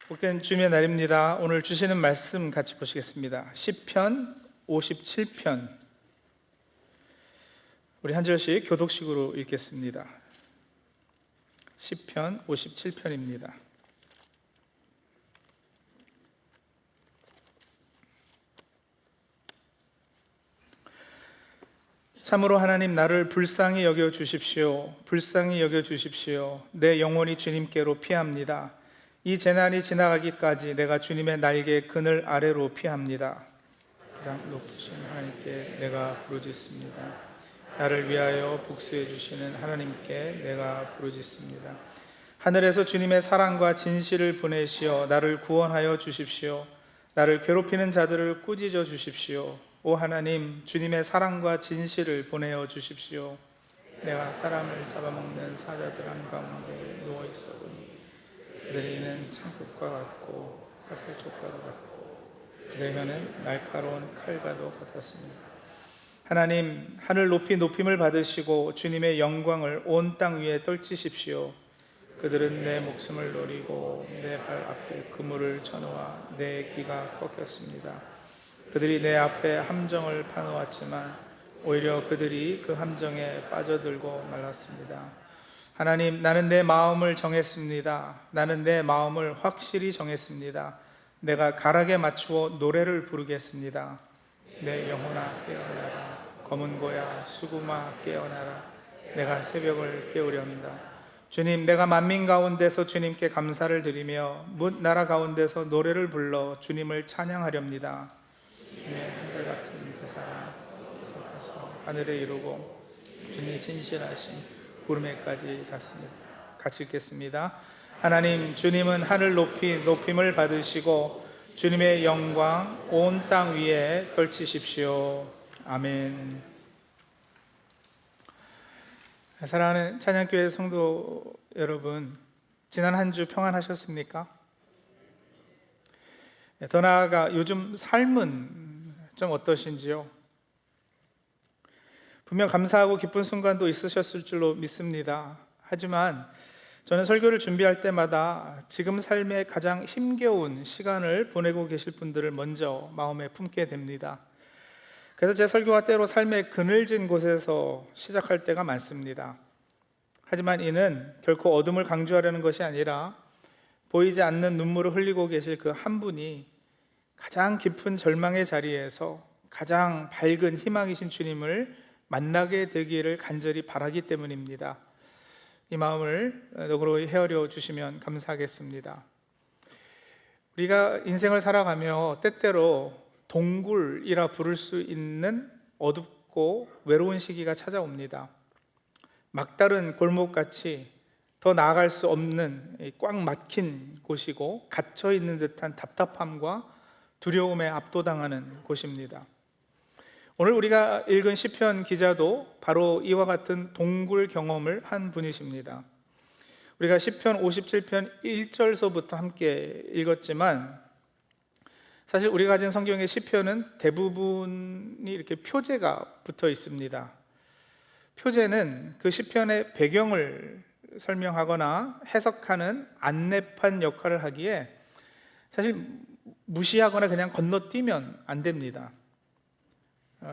복된 주님의 날입니다. 오늘 주시는 말씀 같이 보시겠습니다. 시편 57편. 우리 한 절씩 교독식으로 읽겠습니다. 시편 57편입니다. 참으로 하나님, 나를 불쌍히 여겨 주십시오. 불쌍히 여겨 주십시오. 내 영혼이 주님께로 피합니다. 이 재난이 지나가기까지 내가 주님의 날개 그늘 아래로 피합니다. 가장 높으신 하나님께 내가 부르짖습니다. 나를 위하여 복수해 주시는 하나님께 내가 부르짖습니다. 하늘에서 주님의 사랑과 진실을 보내시어 나를 구원하여 주십시오. 나를 괴롭히는 자들을 꾸짖어 주십시오. 오 하나님, 주님의 사랑과 진실을 보내어 주십시오. 내가 사람을 잡아먹는 사자들 한가운데 누워있어보니 그들의 이는 창끝과 같고 화살촉과도 같고 그들의 혀는 날카로운 칼과도 같았습니다. 하나님, 하늘 높이 높임을 받으시고 주님의 영광을 온 땅 위에 떨치십시오. 그들은 내 목숨을 노리고 내 발 앞에 그물을 쳐놓아 내 귀가 꺾였습니다. 그들이 내 앞에 함정을 파놓았지만 오히려 그들이 그 함정에 빠져들고 말았습니다. 하나님, 나는 내 마음을 정했습니다. 나는 내 마음을 확실히 정했습니다. 내가 가락에 맞추어 노래를 부르겠습니다. 내 영혼아 깨어나라. 검은 고야 수구마 깨어나라. 내가 새벽을 깨우렵니다. 주님, 내가 만민 가운데서 주님께 감사를 드리며 뭇 나라 가운데서 노래를 불러 주님을 찬양하렵니다. 주님의 한결같은 그 사랑 서 하늘에 이루고 주님의 진실하신 구름에까지 갔습니다. 같이 읽겠습니다. 하나님, 주님은 하늘 높이 높임을 받으시고 주님의 영광 온 땅 위에 떨치십시오. 아멘. 사랑하는 찬양교회 성도 여러분, 지난 한 주 평안하셨습니까? 더 나아가 요즘 삶은 좀 어떠신지요? 분명 감사하고 기쁜 순간도 있으셨을 줄로 믿습니다. 하지만 저는 설교를 준비할 때마다 지금 삶에 가장 힘겨운 시간을 보내고 계실 분들을 먼저 마음에 품게 됩니다. 그래서 제 설교가 때로 삶의 그늘진 곳에서 시작할 때가 많습니다. 하지만 이는 결코 어둠을 강조하려는 것이 아니라 보이지 않는 눈물을 흘리고 계실 그 한 분이 가장 깊은 절망의 자리에서 가장 밝은 희망이신 주님을 만나게 되기를 간절히 바라기 때문입니다. 이 마음을 너그러이 헤아려 주시면 감사하겠습니다. 우리가 인생을 살아가며 때때로 동굴이라 부를 수 있는 어둡고 외로운 시기가 찾아옵니다. 막다른 골목같이 더 나아갈 수 없는 꽉 막힌 곳이고 갇혀 있는 듯한 답답함과 두려움에 압도당하는 곳입니다. 오늘 우리가 읽은 시편 기자도 바로 이와 같은 동굴 경험을 한 분이십니다. 우리가 시편 57편 1절서부터 함께 읽었지만 사실 우리가 가진 성경의 시편은 대부분이 이렇게 표제가 붙어 있습니다. 표제는 그 시편의 배경을 설명하거나 해석하는 안내판 역할을 하기에 사실 무시하거나 그냥 건너뛰면 안 됩니다.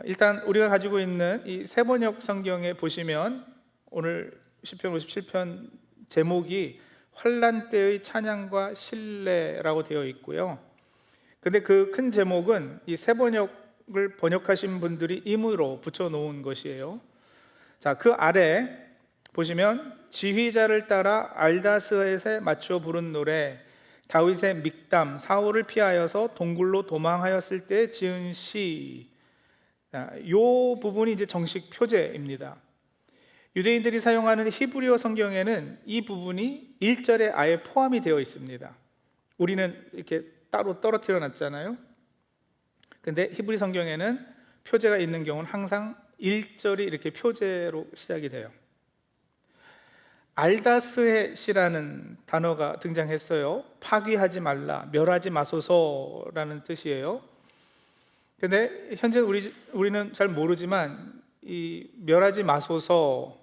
일단 우리가 가지고 있는 이 세번역 성경에 보시면 오늘 시편 57편 제목이 환난 때의 찬양과 신뢰라고 되어 있고요. 근데 그 큰 제목은 이 세번역을 번역하신 분들이 임의로 붙여놓은 것이에요. 자, 그 아래 보시면 지휘자를 따라 알다스햇에 맞춰 부른 노래, 다윗의 믹담, 사울을 피하여서 동굴로 도망하였을 때 지은 시, 이 부분이 이제 정식 표제입니다. 유대인들이 사용하는 히브리어 성경에는 이 부분이 1절에 아예 포함이 되어 있습니다. 우리는 이렇게 따로 떨어뜨려 놨잖아요. 근데 히브리 성경에는 표제가 있는 경우는 항상 1절이 이렇게 표제로 시작이 돼요. 알다스햇이라는 단어가 등장했어요. 파괴하지 말라, 멸하지 마소서라는 뜻이에요. 근데 현재 우리는 잘 모르지만 이 멸하지 마소서,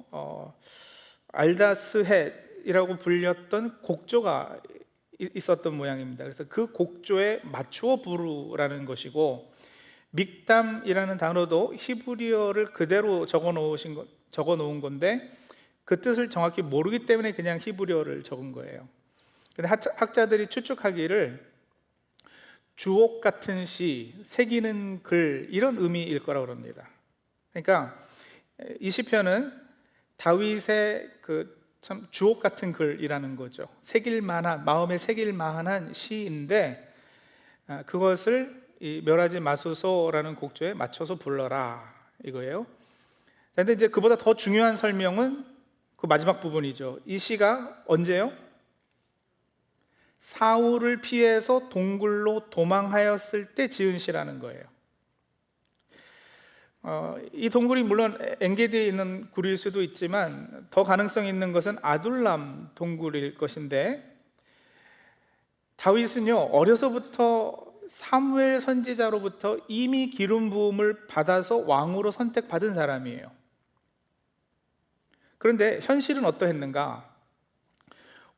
알다스햇이라고 불렸던 곡조가 있었던 모양입니다. 그래서 그 곡조에 맞추어 부르라는 것이고, 믹담이라는 단어도 히브리어를 그대로 적어 놓은 건데 그 뜻을 정확히 모르기 때문에 그냥 히브리어를 적은 거예요. 근데 학자들이 추측하기를 주옥 같은 시, 새기는 글, 이런 의미일 거라고 합니다. 그러니까 이 시편은 다윗의 그 참 주옥 같은 글이라는 거죠. 새길 만한, 마음에 새길 만한 시인데, 그것을 이 멸하지 마소서라는 곡조에 맞춰서 불러라, 이거예요. 그런데 이제 그보다 더 중요한 설명은 그 마지막 부분이죠. 이 시가 언제요? 사울을 피해서 동굴로 도망하였을 때 지은 시라는 거예요. 이 동굴이 물론 엔게디에 있는 굴일 수도 있지만 더 가능성 있는 것은 아둘람 동굴일 것인데, 다윗은요 어려서부터 사무엘 선지자로부터 이미 기름 부음을 받아서 왕으로 선택받은 사람이에요. 그런데 현실은 어떠했는가?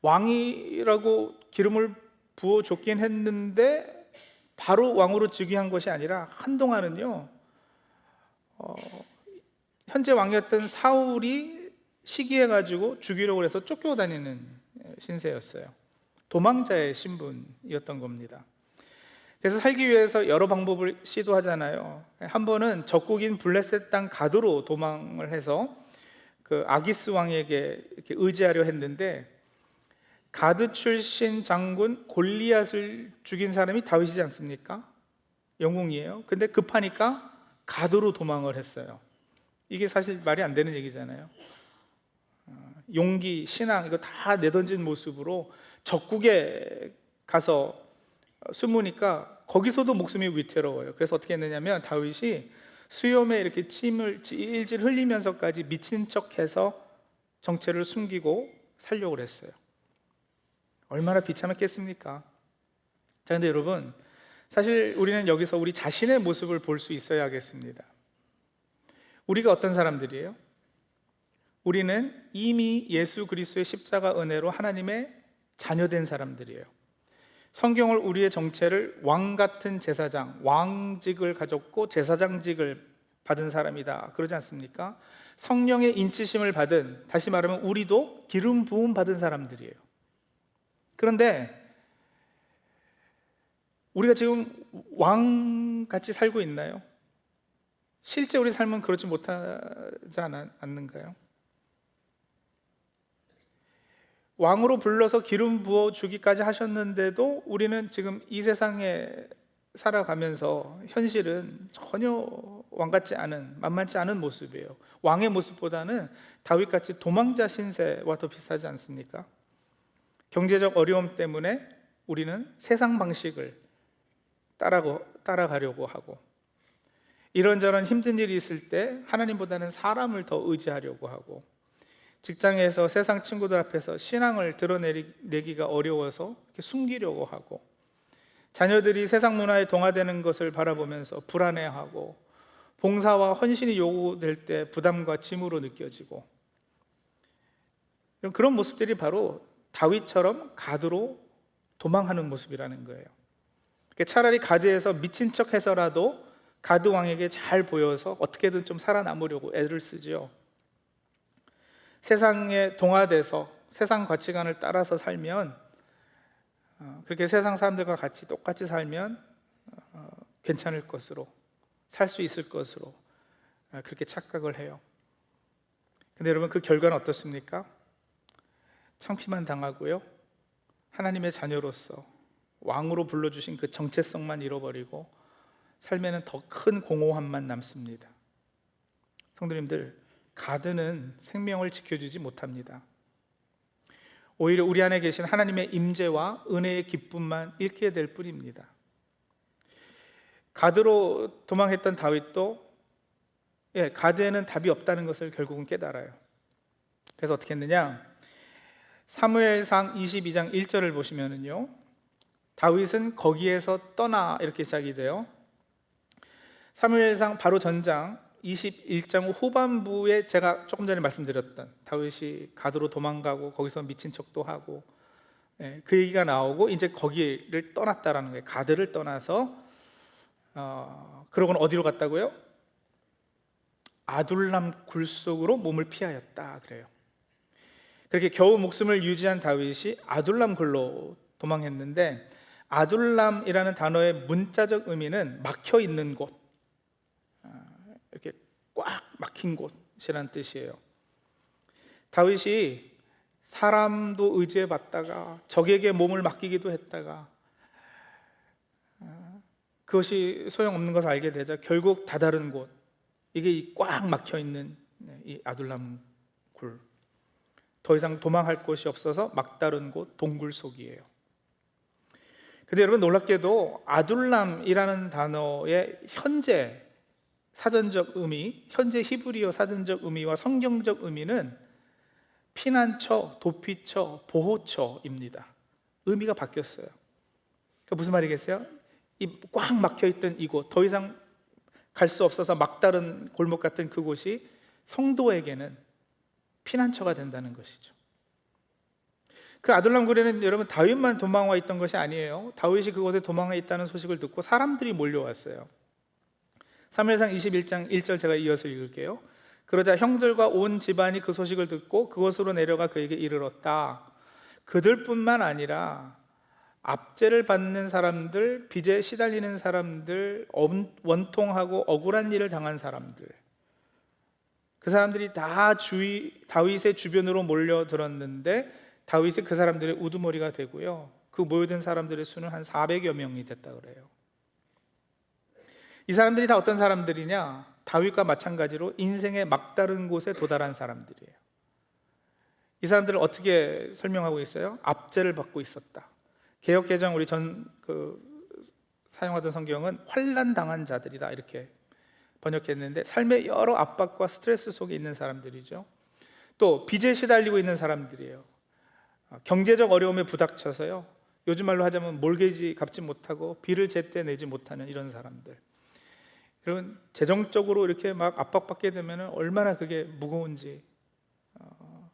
왕이라고 기름을 부어줬긴 했는데 바로 왕으로 즉위한 것이 아니라 한동안은요 현재 왕이었던 사울이 시기해가지고 죽이려고 해서 쫓겨다니는 신세였어요. 도망자의 신분이었던 겁니다. 그래서 살기 위해서 여러 방법을 시도하잖아요. 한 번은 적국인 블레셋 땅 가드로 도망을 해서 그 아기스 왕에게 이렇게 의지하려 했는데, 가드 출신 장군 골리앗을 죽인 사람이 다윗이지 않습니까? 영웅이에요. 근데 급하니까 가드로 도망을 했어요. 이게 사실 말이 안 되는 얘기잖아요. 용기, 신앙 이거 다 내던진 모습으로 적국에 가서 숨으니까 거기서도 목숨이 위태로워요. 그래서 어떻게 했느냐면 다윗이 수염에 이렇게 침을 질질 흘리면서까지 미친 척해서 정체를 숨기고 살려고 했어요. 얼마나 비참했겠습니까? 자, 그런데 여러분, 사실 우리는 여기서 우리 자신의 모습을 볼 수 있어야 하겠습니다. 우리가 어떤 사람들이에요? 우리는 이미 예수 그리스도의 십자가 은혜로 하나님의 자녀된 사람들이에요. 성경을 우리의 정체를 왕 같은 제사장, 왕직을 가졌고 제사장직을 받은 사람이다 그러지 않습니까? 성령의 인치심을 받은, 다시 말하면 우리도 기름 부음 받은 사람들이에요. 그런데 우리가 지금 왕같이 살고 있나요? 실제 우리 삶은 그렇지 못하지 않는가요? 왕으로 불러서 기름 부어 주기까지 하셨는데도 우리는 지금 이 세상에 살아가면서 현실은 전혀 왕같지 않은, 만만치 않은 모습이에요. 왕의 모습보다는 다윗같이 도망자 신세와 더 비슷하지 않습니까? 경제적 어려움 때문에 우리는 세상 방식을 따라가려고 하고, 이런저런 힘든 일이 있을 때 하나님보다는 사람을 더 의지하려고 하고, 직장에서 세상 친구들 앞에서 신앙을 드러내기가 어려워서 이렇게 숨기려고 하고, 자녀들이 세상 문화에 동화되는 것을 바라보면서 불안해하고, 봉사와 헌신이 요구될 때 부담과 짐으로 느껴지고, 그런 모습들이 바로 다윗처럼 가드로 도망하는 모습이라는 거예요. 차라리 가드에서 미친 척 해서라도 가드 왕에게 잘 보여서 어떻게든 좀 살아남으려고 애를 쓰죠. 세상에 동화돼서 세상 가치관을 따라서 살면, 그렇게 세상 사람들과 같이 똑같이 살면 괜찮을 것으로, 살 수 있을 것으로 그렇게 착각을 해요. 근데 여러분, 그 결과는 어떻습니까? 창피만 당하고요, 하나님의 자녀로서 왕으로 불러주신 그 정체성만 잃어버리고 삶에는 더 큰 공허함만 남습니다. 성도님들, 가드는 생명을 지켜주지 못합니다. 오히려 우리 안에 계신 하나님의 임재와 은혜의 기쁨만 잃게 될 뿐입니다. 가드로 도망했던 다윗도 가드에는 답이 없다는 것을 결국은 깨달아요. 그래서 어떻게 했느냐? 사무엘상 22장 1절을 보시면은요, 다윗은 거기에서 떠나 이렇게 시작이 돼요. 사무엘상 바로 전장 21장 후반부에 제가 조금 전에 말씀드렸던 다윗이 가드로 도망가고 거기서 미친 척도 하고 그 얘기가 나오고 이제 거기를 떠났다라는 거예요. 가드를 떠나서 그러고는 어디로 갔다고요? 아둘람 굴 속으로 몸을 피하였다 그래요. 그렇게 겨우 목숨을 유지한 다윗이 아둘람 굴로 도망했는데, 아둘람이라는 단어의 문자적 의미는 막혀 있는 곳, 이렇게 꽉 막힌 곳이라는 뜻이에요. 다윗이 사람도 의지해 봤다가 적에게 몸을 맡기기도 했다가 그것이 소용없는 것을 알게 되자 결국 다다른 곳, 이게 이 꽉 막혀 있는 이 아둘람 굴, 더 이상 도망할 곳이 없어서 막다른 곳 동굴 속이에요. 근데 여러분, 놀랍게도 아둘람이라는 단어의 현재 사전적 의미, 현재 히브리어 사전적 의미와 성경적 의미는 피난처, 도피처, 보호처입니다. 의미가 바뀌었어요. 그러니까 무슨 말이겠어요? 이 꽉 막혀있던 이곳, 더 이상 갈 수 없어서 막다른 골목 같은 그곳이 성도에게는 피난처가 된다는 것이죠. 그 아둘람 굴에는 여러분 다윗만 도망와 있던 것이 아니에요. 다윗이 그곳에 도망와 있다는 소식을 듣고 사람들이 몰려왔어요. 사무엘상 21장 1절 제가 이어서 읽을게요. 그러자 형들과 온 집안이 그 소식을 듣고 그곳으로 내려가 그에게 이르렀다. 그들뿐만 아니라 압제를 받는 사람들, 빚에 시달리는 사람들, 원통하고 억울한 일을 당한 사람들, 그 사람들이 다 다윗의 주변으로 몰려들었는데 다윗이 그 사람들의 우두머리가 되고요, 그 모여든 사람들의 수는 한 400여 명이 됐다 그래요. 이 사람들이 다 어떤 사람들이냐? 다윗과 마찬가지로 인생의 막다른 곳에 도달한 사람들이에요. 이 사람들을 어떻게 설명하고 있어요? 압제를 받고 있었다. 개역개정 우리 사용하던 성경은 환난 당한 자들이다 이렇게 번역했는데, 삶의 여러 압박과 스트레스 속에 있는 사람들이죠. 또 빚에 시달리고 있는 사람들이에요. 경제적 어려움에 부닥쳐서요, 요즘 말로 하자면 몰개지 갚지 못하고 비를 제때 내지 못하는 이런 사람들. 여러분, 재정적으로 이렇게 막 압박받게 되면 얼마나 그게 무거운지,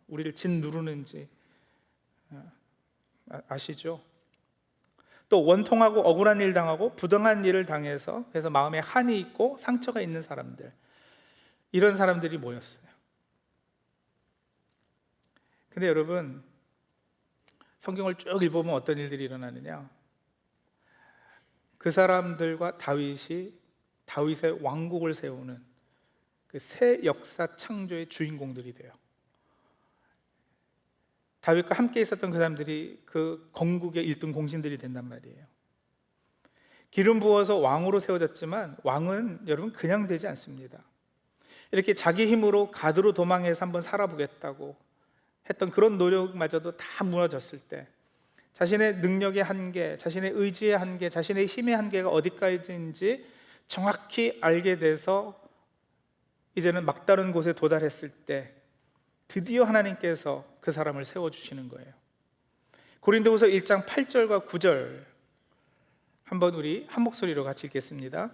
우리를 짓누르는지 아시죠? 또 원통하고 억울한 일 당하고 부당한 일을 당해서 그래서 마음에 한이 있고 상처가 있는 사람들, 이런 사람들이 모였어요. 근데 여러분, 성경을 쭉 읽어보면 어떤 일들이 일어나느냐? 그 사람들과 다윗의 왕국을 세우는 그 새 역사 창조의 주인공들이 돼요. 다윗과 함께 있었던 그 사람들이 그 건국의 1등 공신들이 된단 말이에요. 기름 부어서 왕으로 세워졌지만 왕은 여러분 그냥 되지 않습니다. 이렇게 자기 힘으로 가드로 도망해서 한번 살아보겠다고 했던 그런 노력마저도 다 무너졌을 때, 자신의 능력의 한계, 자신의 의지의 한계, 자신의 힘의 한계가 어디까지인지 정확히 알게 돼서 이제는 막다른 곳에 도달했을 때 드디어 하나님께서 그 사람을 세워주시는 거예요. 고린도후서 1장 8절과 9절 한번 우리 한 목소리로 같이 읽겠습니다.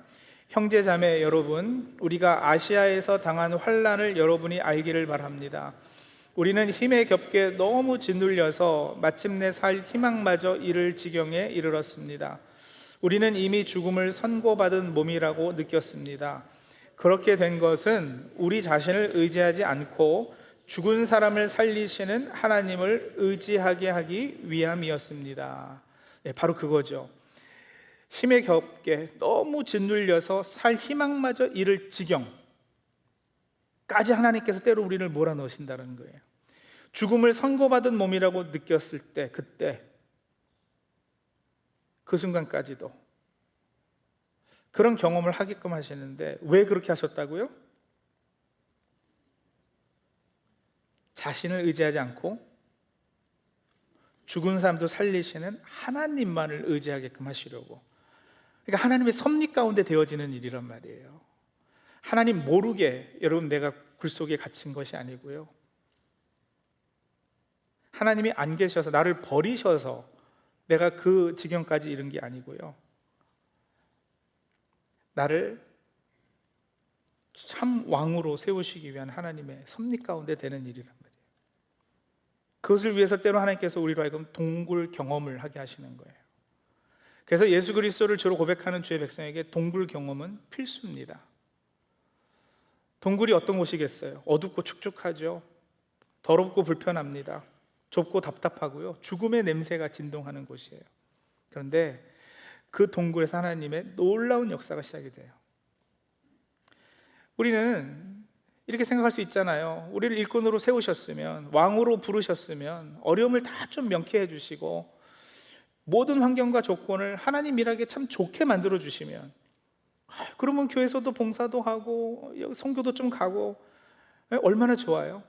형제 자매 여러분, 우리가 아시아에서 당한 환난을 여러분이 알기를 바랍니다. 우리는 힘에 겹게 너무 짓눌려서 마침내 살 희망마저 잃을 지경에 이르렀습니다. 우리는 이미 죽음을 선고받은 몸이라고 느꼈습니다. 그렇게 된 것은 우리 자신을 의지하지 않고 죽은 사람을 살리시는 하나님을 의지하게 하기 위함이었습니다. 네, 바로 그거죠. 힘에 겹게 너무 짓눌려서 살 희망마저 잃을 지경까지 하나님께서 때로 우리를 몰아넣으신다는 거예요. 죽음을 선고받은 몸이라고 느꼈을 때, 그때 그 순간까지도 그런 경험을 하게끔 하시는데, 왜 그렇게 하셨다고요? 자신을 의지하지 않고 죽은 사람도 살리시는 하나님만을 의지하게끔 하시려고. 그러니까 하나님의 섭리 가운데 되어지는 일이란 말이에요. 하나님 모르게 여러분 내가 굴 속에 갇힌 것이 아니고요, 하나님이 안 계셔서 나를 버리셔서 내가 그 지경까지 이른 게 아니고요, 나를 참 왕으로 세우시기 위한 하나님의 섭리 가운데 되는 일이란 말이에요. 그것을 위해서 때로 하나님께서 우리로 하여금 동굴 경험을 하게 하시는 거예요. 그래서 예수 그리스도를 주로 고백하는 주의 백성에게 동굴 경험은 필수입니다. 동굴이 어떤 곳이겠어요? 어둡고 축축하죠. 더럽고 불편합니다. 좁고 답답하고요. 죽음의 냄새가 진동하는 곳이에요. 그런데 그 동굴에서 하나님의 놀라운 역사가 시작이 돼요. 우리는 이렇게 생각할 수 있잖아요. 우리를 일꾼으로 세우셨으면, 왕으로 부르셨으면 어려움을 다 좀 명쾌해 주시고 모든 환경과 조건을 하나님 일하기에 참 좋게 만들어 주시면, 그러면 교회에서도 봉사도 하고 선교도 좀 가고 얼마나 좋아요.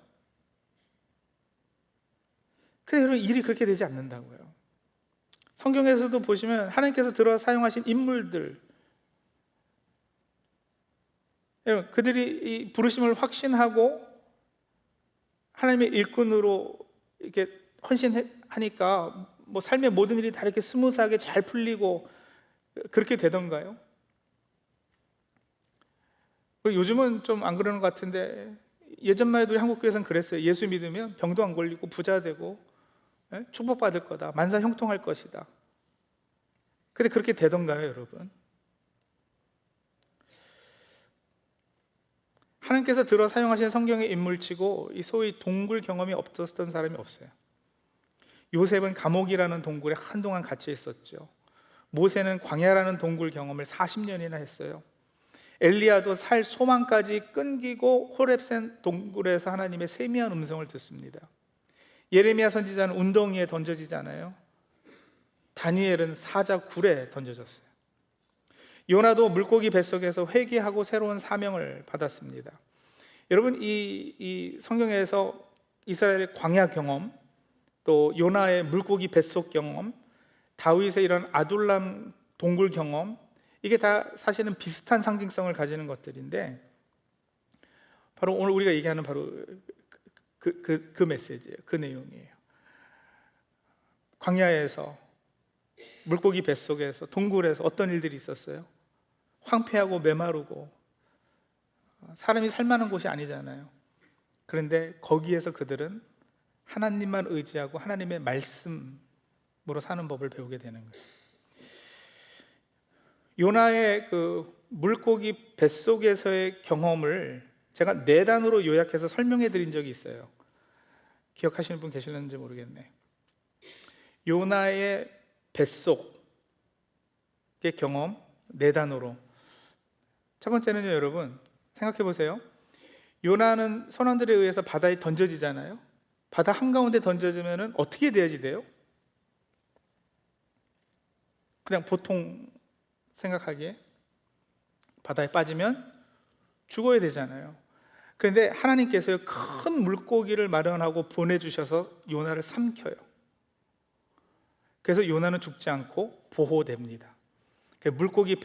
근데 여러분, 일이 그렇게 되지 않는다고요. 성경에서도 보시면 하나님께서 들어 사용하신 인물들, 여러분, 그들이 이 부르심을 확신하고 하나님의 일꾼으로 이렇게 헌신하니까 뭐 삶의 모든 일이 다 이렇게 스무스하게 잘 풀리고 그렇게 되던가요? 요즘은 좀 안 그러는 것 같은데, 예전만 해도 한국 교회에서는 그랬어요. 예수 믿으면 병도 안 걸리고 부자 되고 축복받을 거다, 만사 형통할 것이다. 근데 그렇게 되던가요, 여러분? 하나님께서 들어 사용하신 성경의 인물치고 이 소위 동굴 경험이 없었던 사람이 없어요. 요셉은 감옥이라는 동굴에 한동안 갇혀 있었죠. 모세는 광야라는 동굴 경험을 40년이나 했어요. 엘리야도 살 소망까지 끊기고 호렙산 동굴에서 하나님의 세미한 음성을 듣습니다. 예레미야 선지자는 운동위에 던져지잖아요. 다니엘은 사자 굴에 던져졌어요. 요나도 물고기 뱃속에서 회개하고 새로운 사명을 받았습니다. 여러분, 이 성경에서 이스라엘의 광야 경험, 또 요나의 물고기 뱃속 경험, 다윗의 이런 아둘람 동굴 경험, 이게 다 사실은 비슷한 상징성을 가지는 것들인데, 바로 오늘 우리가 얘기하는 바로 그 메시지예요. 그 내용이에요. 광야에서, 물고기 뱃속에서, 동굴에서 어떤 일들이 있었어요? 황폐하고 메마르고 사람이 살만한 곳이 아니잖아요. 그런데 거기에서 그들은 하나님만 의지하고 하나님의 말씀으로 사는 법을 배우게 되는 거예요. 요나의 그 물고기 뱃속에서의 경험을 제가 4단어로 요약해서 설명해 드린 적이 있어요. 기억하시는 분 계시는지 모르겠네. 요나의 뱃속의 경험 4단어로. 첫 번째는요, 여러분, 생각해 보세요. 요나는 선원들에 의해서 바다에 던져지잖아요. 바다 한가운데 던져지면 어떻게 돼야지 돼요? 그냥 보통 생각하기에 바다에 빠지면 죽어야 되잖아요. 그런데 하나님께서 큰 물고기를 마련하고 보내주셔서 요나를 삼켜요. 그래서 요나는 죽지 않고 보호됩니다. 물고기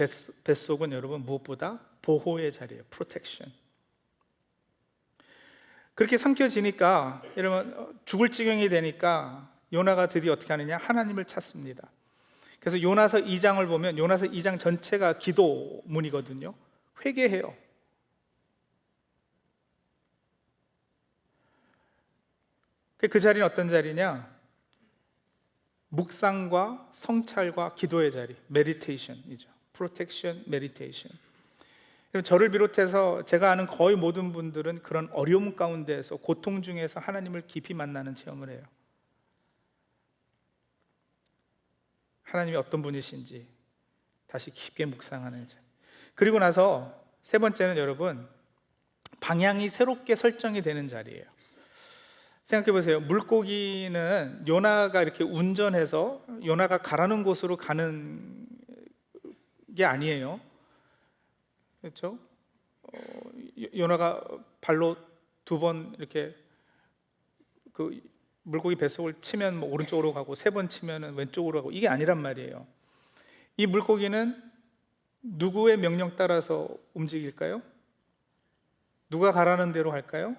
뱃속은 여러분 무엇보다 보호의 자리예요. 프로텍션. 그렇게 삼켜지니까 여러분, 죽을 지경이 되니까 요나가 드디어 어떻게 하느냐? 하나님을 찾습니다. 그래서 요나서 2장을 보면 요나서 2장 전체가 기도문이거든요. 회개해요. 그 자리는 어떤 자리냐? 묵상과 성찰과 기도의 자리, 메디테이션이죠. 프로텍션, 메디테이션. 저를 비롯해서 제가 아는 거의 모든 분들은 그런 어려움 가운데에서, 고통 중에서 하나님을 깊이 만나는 체험을 해요. 하나님이 어떤 분이신지 다시 깊게 묵상하는 자리. 그리고 나서 세 번째는 여러분, 방향이 새롭게 설정이 되는 자리예요. 생각해 보세요. 물고기는 요나가 이렇게 운전해서 요나가 가라는 곳으로 가는 게 아니에요. 그렇죠? 요나가 발로 2번 이렇게 그 물고기 뱃속을 치면 뭐 오른쪽으로 가고 3번 치면 왼쪽으로 가고, 이게 아니란 말이에요. 이 물고기는 누구의 명령 따라서 움직일까요? 누가 가라는 대로 갈까요?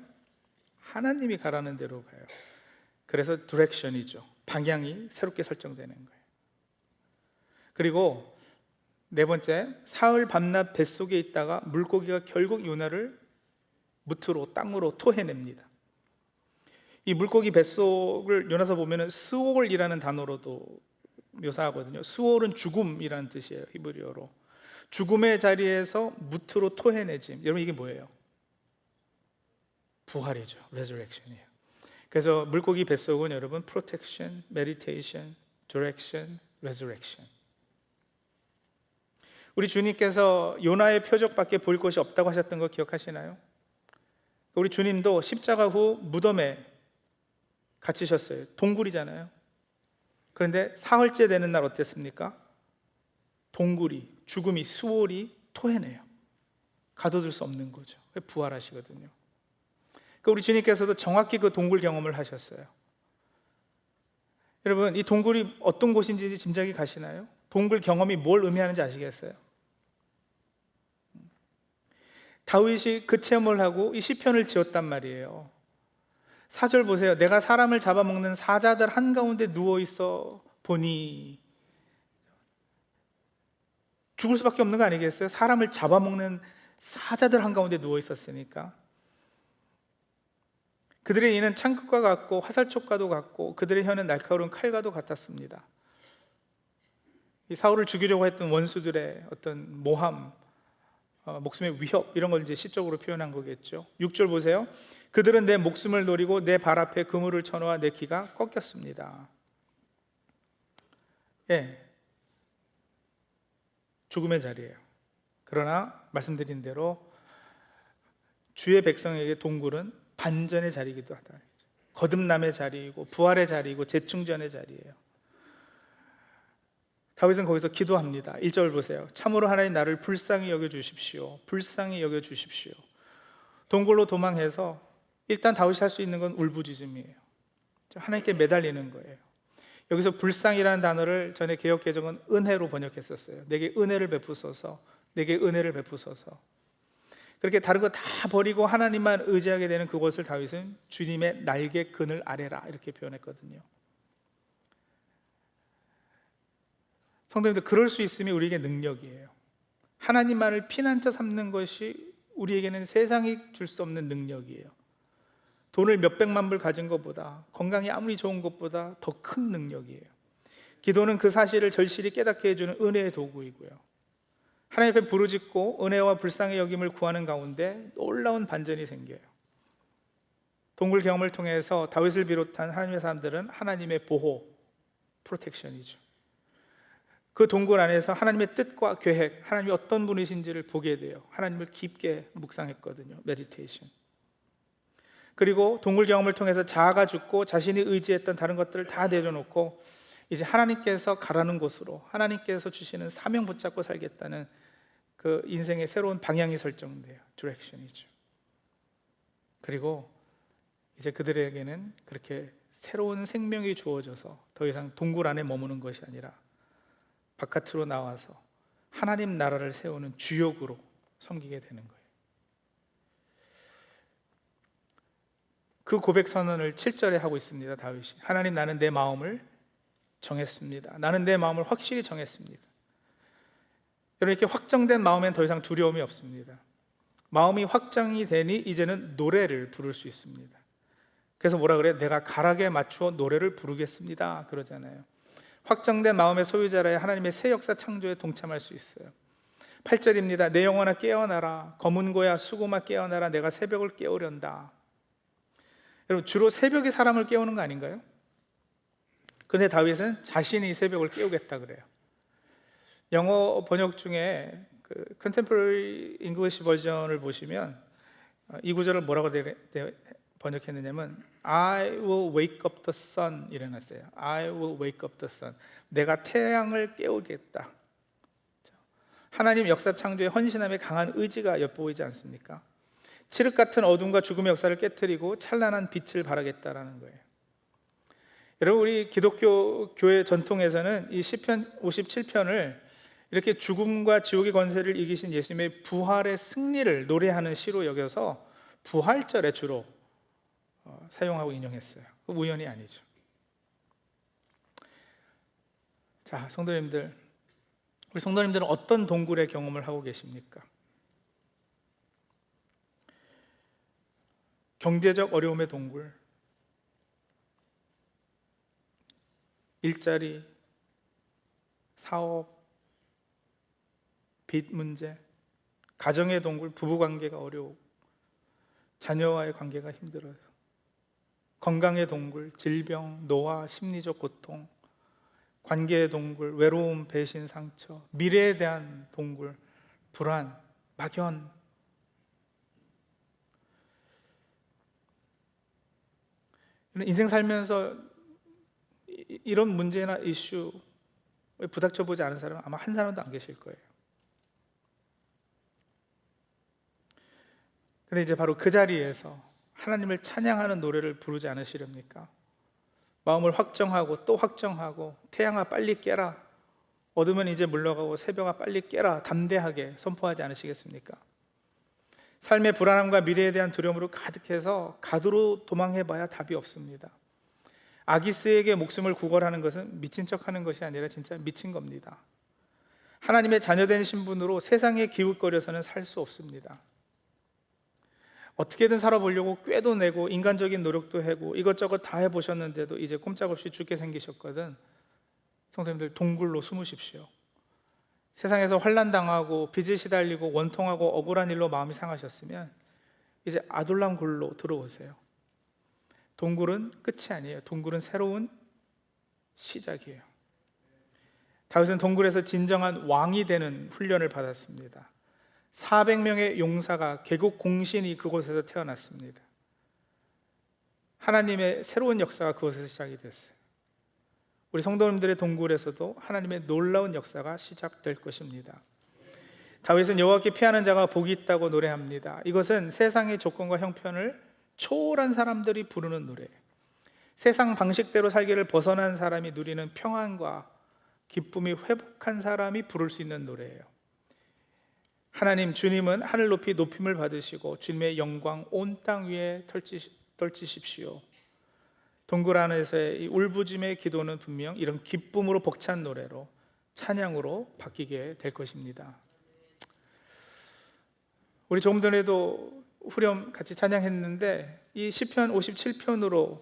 하나님이 가라는 대로 가요. 그래서 디렉션이죠. 방향이 새롭게 설정되는 거예요. 그리고 4번째, 사흘 밤낮 뱃속에 있다가 물고기가 결국 요나를 무트로, 땅으로 토해냅니다. 이 물고기 뱃속을 연어서 보면은 스올이라는 단어로도 묘사하거든요. 스올은 죽음이라는 뜻이에요, 히브리어로. 죽음의 자리에서 무트로 토해내짐. 여러분, 이게 뭐예요? 부활이죠. resurrection이에요. 그래서 물고기 뱃속은 여러분 protection, meditation, direction, resurrection. 우리 주님께서 요나의 표적밖에 볼 곳이 없다고 하셨던 거 기억하시나요? 우리 주님도 십자가 후 무덤에 갇히셨어요. 동굴이잖아요. 그런데 사흘째 되는 날 어땠습니까? 동굴이, 죽음이, 수월이 토해내요. 가둬둘 수 없는 거죠. 부활하시거든요. 우리 주님께서도 정확히 그 동굴 경험을 하셨어요. 여러분, 이 동굴이 어떤 곳인지 짐작이 가시나요? 동굴 경험이 뭘 의미하는지 아시겠어요? 다윗이 그 체험을 하고 이 시편을 지었단 말이에요. 4절 보세요. 내가 사람을 잡아먹는 사자들 한가운데 누워있어 보니. 죽을 수밖에 없는 거 아니겠어요? 사람을 잡아먹는 사자들 한가운데 누워있었으니까. 그들의 이는 창끝과 같고 화살촉과도 같고 그들의 혀는 날카로운 칼과도 같았습니다. 이 사울을 죽이려고 했던 원수들의 어떤 모함, 목숨의 위협, 이런 걸 이제 시적으로 표현한 거겠죠. 6절 보세요. 그들은 내 목숨을 노리고 내 발 앞에 그물을 쳐놓아 내 기가 꺾였습니다. 예, 죽음의 자리예요. 그러나 말씀드린 대로 주의 백성에게 동굴은 반전의 자리이기도 하다. 거듭남의 자리이고 부활의 자리이고 재충전의 자리예요. 다윗은 거기서 기도합니다. 1절 보세요. 참으로 하나님 나를 불쌍히 여겨주십시오. 불쌍히 여겨주십시오. 동굴로 도망해서 일단 다윗이 할 수 있는 건 울부짖음이에요. 하나님께 매달리는 거예요. 여기서 불쌍이라는 단어를 전에 개역 개정은 은혜로 번역했었어요. 내게 은혜를 베푸소서, 내게 은혜를 베푸소서. 그렇게 다른 거 다 버리고 하나님만 의지하게 되는 그것을 다윗은 주님의 날개 그늘 아래라 이렇게 표현했거든요. 성도님들, 그럴 수 있음이 우리에게 능력이에요. 하나님만을 피난처 삼는 것이 우리에게는 세상이 줄 수 없는 능력이에요. 돈을 몇백만 불 가진 것보다, 건강이 아무리 좋은 것보다 더 큰 능력이에요. 기도는 그 사실을 절실히 깨닫게 해주는 은혜의 도구이고요. 하나님 앞에 부르짖고 은혜와 불쌍히 여김을 구하는 가운데 놀라운 반전이 생겨요. 동굴 경험을 통해서 다윗을 비롯한 하나님의 사람들은 하나님의 보호, 프로텍션이죠. 그 동굴 안에서 하나님의 뜻과 계획, 하나님이 어떤 분이신지를 보게 돼요. 하나님을 깊게 묵상했거든요. 메디테이션. 그리고 동굴 경험을 통해서 자아가 죽고 자신이 의지했던 다른 것들을 다 내려놓고 이제 하나님께서 가라는 곳으로, 하나님께서 주시는 사명 붙잡고 살겠다는 그 인생의 새로운 방향이 설정돼요. 디렉션이죠. 그리고 이제 그들에게는 그렇게 새로운 생명이 주어져서 더 이상 동굴 안에 머무는 것이 아니라 바깥으로 나와서 하나님 나라를 세우는 주역으로 섬기게 되는 거예요. 그 고백 선언을 7절에 하고 있습니다. 다윗이. 하나님, 나는 내 마음을 정했습니다. 나는 내 마음을 확실히 정했습니다. 여러분, 이렇게 확정된 마음엔 더 이상 두려움이 없습니다. 마음이 확정이 되니 이제는 노래를 부를 수 있습니다. 그래서 뭐라 그래요? 내가 가락에 맞추어 노래를 부르겠습니다 그러잖아요. 확정된 마음의 소유자라야 하나님의 새 역사 창조에 동참할 수 있어요. 8절입니다. 내 영혼아 깨어나라. 검은 고야 수고마 깨어나라. 내가 새벽을 깨우련다. 여러분, 주로 새벽이 사람을 깨우는 거 아닌가요? 근데 다윗은 자신이 새벽을 깨우겠다 그래요. 영어 번역 중에 그 Contemporary English 버전을 보시면 이 구절을 뭐라고 번역했느냐면 I will wake up the sun 이래놨어요. I will wake up the sun. 내가 태양을 깨우겠다. 하나님 역사 창조의 헌신함에 강한 의지가 엿보이지 않습니까? 칠흑 같은 어둠과 죽음의 역사를 깨트리고 찬란한 빛을 발하겠다라는 거예요. 여러분, 우리 기독교 교회 전통에서는 이 시편 57편을 이렇게 죽음과 지옥의 권세를 이기신 예수님의 부활의 승리를 노래하는 시로 여겨서 부활절에 주로 사용하고 인용했어요. 우연이 아니죠. 자, 성도님들, 우리 성도님들은 어떤 동굴의 경험을 하고 계십니까? 경제적 어려움의 동굴, 일자리, 사업, 빚 문제, 가정의 동굴, 부부관계가 어려워, 자녀와의 관계가 힘들어요. 건강의 동굴, 질병, 노화, 심리적 고통, 관계의 동굴, 외로움, 배신, 상처, 미래에 대한 동굴, 불안, 막연. 인생 살면서 이런 문제나 이슈에 부닥쳐 보지 않은 사람은 아마 한 사람도 안 계실 거예요. 근데 이제 바로 그 자리에서 하나님을 찬양하는 노래를 부르지 않으시렵니까? 마음을 확정하고 또 확정하고, 태양아 빨리 깨라, 어둠은 이제 물러가고 새벽아 빨리 깨라, 담대하게 선포하지 않으시겠습니까? 삶의 불안함과 미래에 대한 두려움으로 가득해서 가두로 도망해봐야 답이 없습니다. 아기스에게 목숨을 구걸하는 것은 미친 척하는 것이 아니라 진짜 미친 겁니다. 하나님의 자녀된 신분으로 세상에 기웃거려서는 살 수 없습니다. 어떻게든 살아보려고 꾀도 내고 인간적인 노력도 하고 이것저것 다 해보셨는데도 이제 꼼짝없이 죽게 생기셨거든. 성도님들, 동굴로 숨으십시오. 세상에서 환난당하고 빚에 시달리고 원통하고 억울한 일로 마음이 상하셨으면 이제 아둘람 굴로 들어오세요. 동굴은 끝이 아니에요. 동굴은 새로운 시작이에요. 다윗은 동굴에서 진정한 왕이 되는 훈련을 받았습니다. 400명의 용사가 개국 공신이 그곳에서 태어났습니다. 하나님의 새로운 역사가 그곳에서 시작이 됐어요. 우리 성도님들의 동굴에서도 하나님의 놀라운 역사가 시작될 것입니다. 다윗은 여호와께 피하는 자가 복이 있다고 노래합니다. 이것은 세상의 조건과 형편을 초월한 사람들이 부르는 노래예요. 세상 방식대로 살기를 벗어난 사람이 누리는 평안과 기쁨이 회복한 사람이 부를 수 있는 노래예요. 하나님, 주님은 하늘 높이 높임을 받으시고 주님의 영광 온 땅 위에 떨치십시오. 동굴 안에서의 이 울부짖음의 기도는 분명 이런 기쁨으로 벅찬 노래로, 찬양으로 바뀌게 될 것입니다. 우리 조금 전에도 후렴 같이 찬양했는데 이 시편 57편으로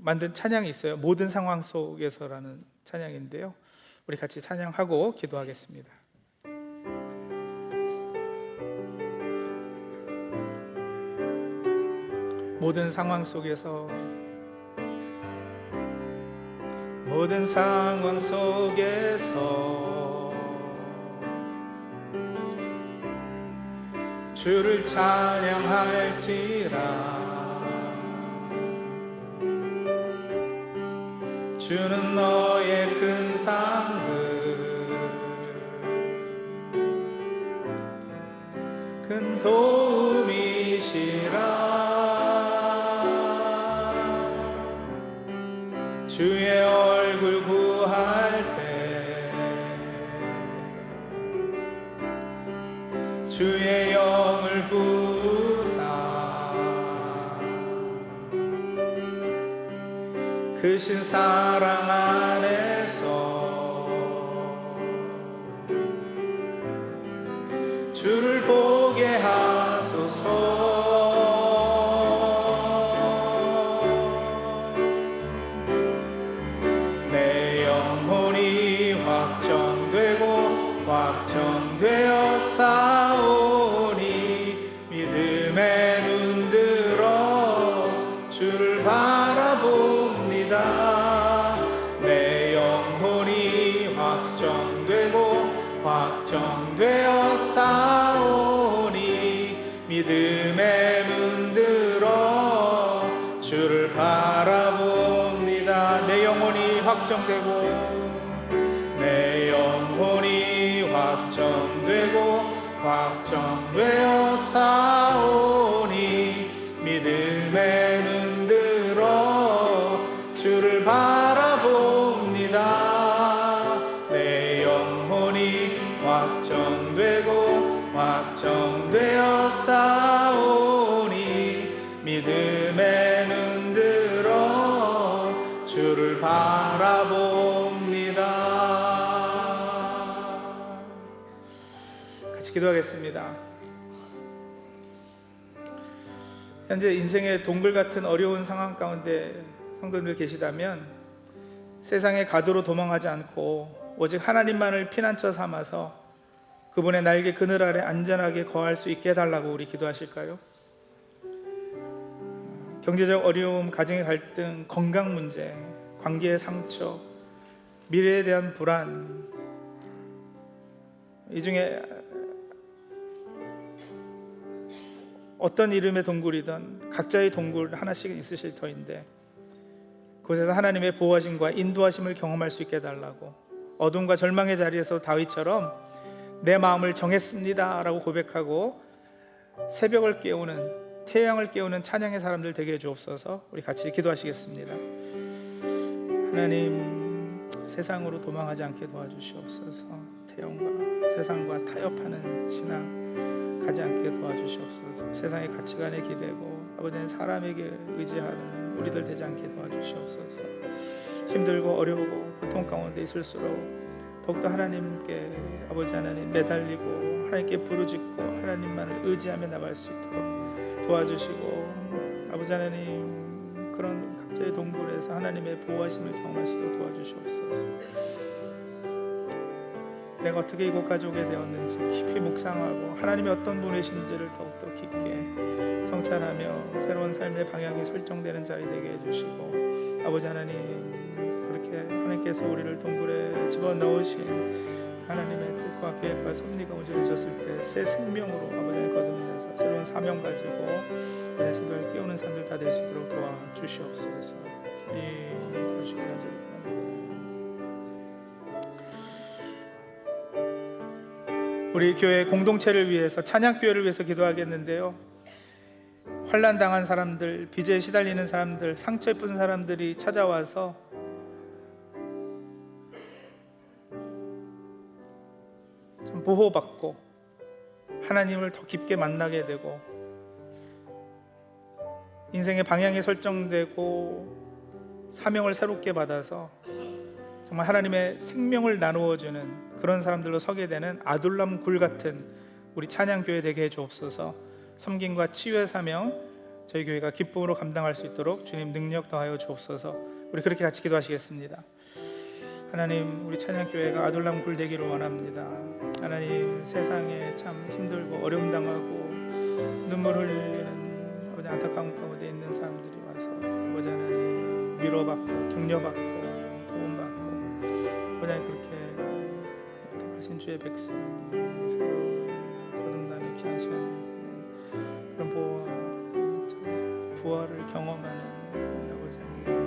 만든 찬양이 있어요. 모든 상황 속에서라는 찬양인데요, 우리 같이 찬양하고 기도하겠습니다. 모든 상황 속에서, 모든 상황 속에서 주를 찬양할지라. 주는 너의 큰 상급, 큰 도움이시라. 주의 얼굴 구할 때 주의 영을 부으사 크신 사랑 안에서 주를 보게 하소서. 내 영혼이 확정되어 싸우니 믿음에 눈들어 주를 바라봅니다. 내 영혼이 확정되어 싸우니 믿음에 눈들어 주를 바라봅니다. 내 영혼이 확정되어 싸우니 믿음에 눈들어 주를 바라봅니다. 내 영혼이 확정되어 싸우니 믿음에 눈들어 주를 바라봅니다. 같이 기도하겠습니다. 현재 인생의 동굴 같은 어려운 상황 가운데 성도님들 계시다면 세상의 가도로 도망하지 않고 오직 하나님만을 피난처 삼아서 그분의 날개 그늘 아래 안전하게 거할 수 있게 해달라고 우리 기도하실까요? 경제적 어려움, 가정의 갈등, 건강 문제, 관계의 상처, 미래에 대한 불안, 이 중에 어떤 이름의 동굴이든 각자의 동굴 하나씩은 있으실 터인데 그곳에서 하나님의 보호하심과 인도하심을 경험할 수 있게 해달라고, 어둠과 절망의 자리에서 다윗처럼 내 마음을 정했습니다 라고 고백하고 새벽을 깨우는, 태양을 깨우는 찬양의 사람들 되게 해주옵소서. 우리 같이 기도하시겠습니다. 하나님, 세상으로 도망하지 않게 도와주시옵소서. 태양과 세상과 타협하는 신앙 가지 않게 도와주시옵소서. 세상의 가치관에 기대고 아버지는 사람에게 의지하는 우리들 되지 않게 도와주시옵소서. 힘들고 어려우고 고통 가운데 있을수록 더욱더 하나님께, 아버지 하나님 매달리고 하나님께 부르짖고 하나님만을 의지하며 나갈 수 있도록 도와주시고, 아버지 하나님 그런 각자의 동굴에서 하나님의 보호하심을 경험할 수 있도록 도와주시옵소서. 내가 어떻게 이곳까지 오게 되었는지 깊이 묵상하고 하나님이 어떤 분이신지를 더욱더 깊게 성찰하며 새로운 삶의 방향이 설정되는 자리 되게 해주시고, 아버지 하나님 그렇게 하나님께서 우리를 동굴에 집어넣으신 하나님의 뜻과 계획과 섭리가 이루어졌을 때 새 생명으로 아버지 하나님 거듭나서 새로운 사명 가지고 내 새벽을 깨우는 사람들 다 될 수 있도록 도와주시옵소서. 도와주시기 바랍니다. 우리 교회 공동체를 위해서, 찬양교회를 위해서 기도하겠는데요, 환난 당한 사람들, 빚에 시달리는 사람들, 상처 입은 사람들이 찾아와서 좀 보호받고 하나님을 더 깊게 만나게 되고 인생의 방향이 설정되고 사명을 새롭게 받아서 정말 하나님의 생명을 나누어주는 그런 사람들로 서게 되는 아둘람 굴 같은 우리 찬양교회 되게 해주옵소서. 섬김과 치유의 사명 저희 교회가 기쁨으로 감당할 수 있도록 주님 능력 더하여 주옵소서. 우리 그렇게 같이 기도하시겠습니다. 하나님, 우리 찬양교회가 아둘람 굴 되기를 원합니다. 하나님, 세상에 참 힘들고 어려움 당하고 눈물 흘리는 아버지 안타까운 가운데 있는 사람들이 와서 아버지 하나님 위로받고 격려받고 도움받고 아버지 하나님 그렇게 택하신 주의 백성 새로운 거듭나는 귀한 시간, 그런 보호와 부활을 경험하는 아버지 하나님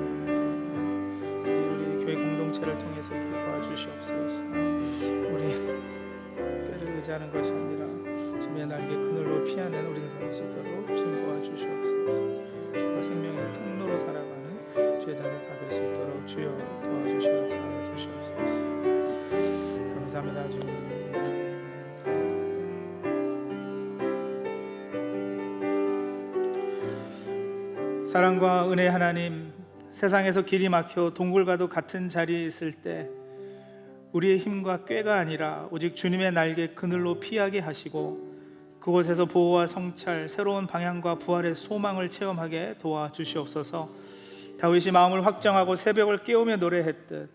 우리 교회 공동체를 통해서 도와주시옵소서. 우리 때를 의지하는 것이 아니라 주님의 날개 그늘로 피하는 우리들 될 수 있도록 주님 도와주시옵소서. 주가 생명의 통로로 살아가는 주의 자녀 다 될 수 있도록 주여 도와주시옵소서. 감사합니다 주님. 사랑과 은혜의 하나님, 세상에서 길이 막혀 동굴과도 같은 자리에 있을 때 우리의 힘과 꾀가 아니라 오직 주님의 날개 그늘로 피하게 하시고 그곳에서 보호와 성찰, 새로운 방향과 부활의 소망을 체험하게 도와주시옵소서. 다윗이 마음을 확정하고 새벽을 깨우며 노래했듯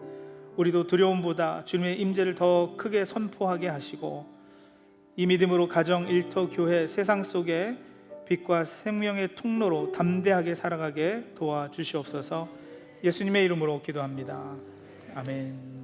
우리도 두려움보다 주님의 임재를 더 크게 선포하게 하시고 이 믿음으로 가정, 일터, 교회, 세상 속에 빛과 생명의 통로로 담대하게 살아가게 도와주시옵소서. 예수님의 이름으로 기도합니다. 아멘.